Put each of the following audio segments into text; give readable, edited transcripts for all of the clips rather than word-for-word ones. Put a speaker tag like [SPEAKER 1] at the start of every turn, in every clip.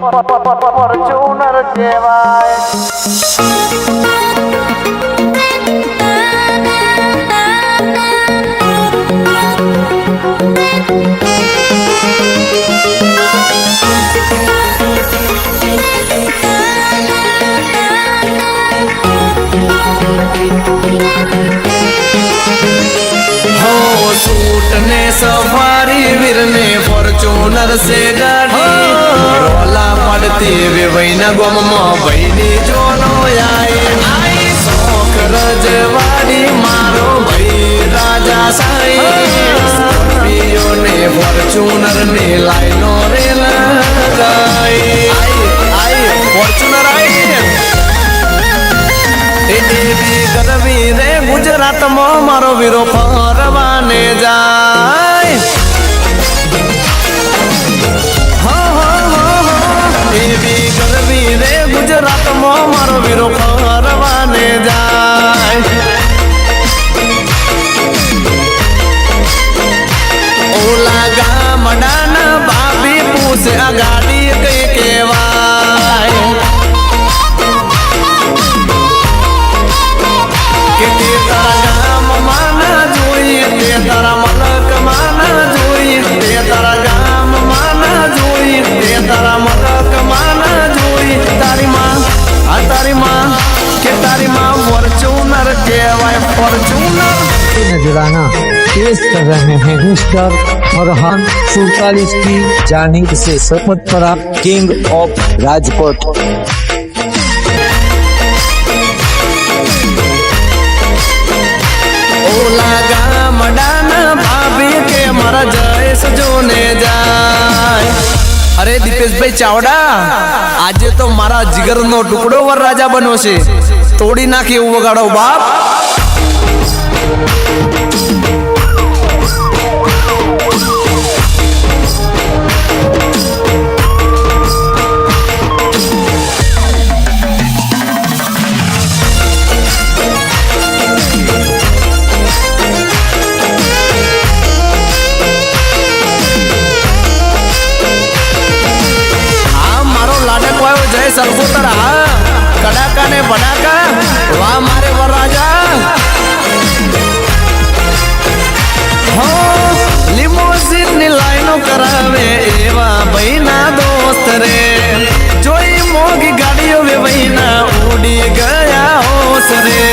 [SPEAKER 1] Fortuner કહેવાય.
[SPEAKER 2] Suit ने safari वीर ने फॉर्च्यूनर से गाड़ी रोला पड़ती वे वैना गोम भैनी जोनो आई शौक रजवाड़ी मारो भाई राजा साई स्कॉर्पियो ने फॉर्च्यूनर ने लाइनो रे लगाई आई फॉर्च्यूनर आई गरवी रे गुजरात में मारो वीरो फरवाने जाय. एवी गरवी रे गुजरात में मारो वीरो फरवाने जाय. ओला गामडाना भाभी पूछे आ गाड़ी कई केवाय के तारा गाम माना जोई ते तारा मलक माना जोई ते तारा गाम माना जोई ते तारा मलक माना जोई तारी माँ के तारी माँ फॉर्च्यूनर कहवाय फॉर्च्यूनर.
[SPEAKER 3] नजराना पेश कर रहे हैं मिस्टर फरहान 47 की जानिब से शपथ पड़ा किंग ऑफ राजकोट.
[SPEAKER 2] ओला गामडाना भाभी के मारा जयस जोने जाय. अरे दीपेश भाई चावड़ा आज तो मारा जिगर नो टुकड़ो वर राजा बनो छे तोड़ी नाखी एवं वगाड़ो बाप. जय सरफोतर कड़ाका ने बड़ाका वाह मारे वरराजा. हो लिमोजिन नी लाइनो करावे एवा बहिना दोस्त रे जोई मोगी गाड़ियों वे बहिना उड़ी गया होश रे.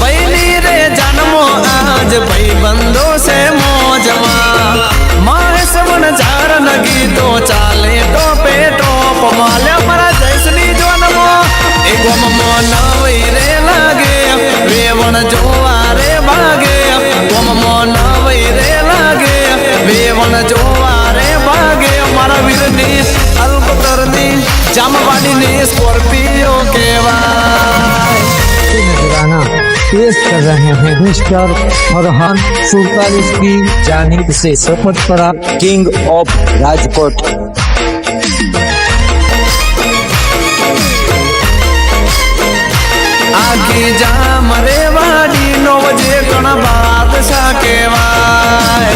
[SPEAKER 2] बहिनी रे जन्मो आज भाई बंदो से मौजमा झार लगी तो चाले तो पेटो पमाल्या मरा जैसनी जोनमो एगो ममो नवई रे लागे वेवण जोवारे भागे ममो नवई रे लागे वेवण जोवारे भागे मारा वीरनी अलबतरनी जामवाड़ी ने स्कॉर्पियो कहवाय.
[SPEAKER 3] नजराना पेश कर रहे हैं मिस्टर फरहान 47 की जानिब से शपथ पड़ा किंग ऑफ राजकोट.
[SPEAKER 2] आगे जा मरे वाड़ी नो वजे कण बादशाह कहवाय.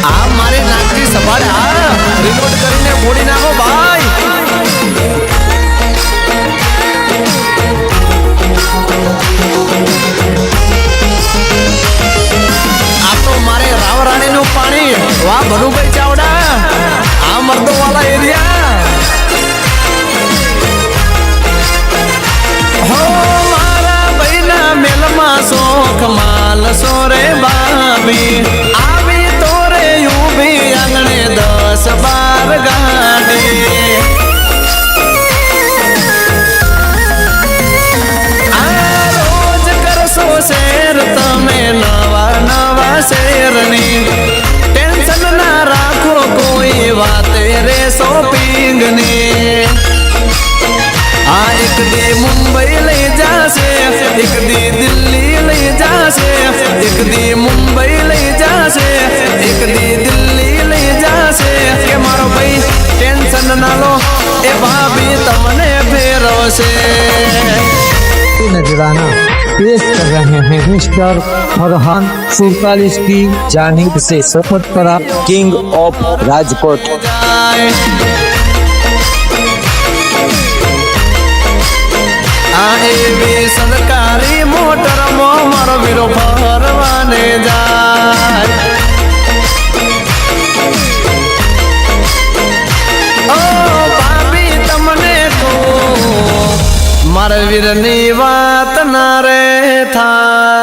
[SPEAKER 2] आ मारे नागजी सभाड़ा रिलोड करीने फोड़ी नाखो भाई. आ तो मारे राव राणी नु पानी वाह भनुभाई चावड़ा आ मर्दों वाला एरिया. हो मारा बहिना मेलमा शोख माल सोरे बाबी आवी तोरे यूं भी आंगणे 10-12 गाड़ी. आ रोज करसो शेर तमे नवा नवा शेरनी टेंशन ना राखो कोई बात रे शॉपिंग ने. आ एक दी मुंबई ले जासे एक दी दिल्ली ले जासे एक दी मुंबई ले जासे एक दी दिल्ली ले जासे के मारो भाई टेंशन ना लो ए भाभी तमने फेरो છે
[SPEAKER 3] नजराना पेश कर रहे हैं मिस्टर फरहान 47 की जानिब से शपथ पड़ा किंग ऑफ राजकोट।
[SPEAKER 2] આ એવી સરકારી મોટરમાં મારો વીરો ફરવાને જાય ઓ ભાભી તમને કહું મારા વીરની વાત ના રે થાય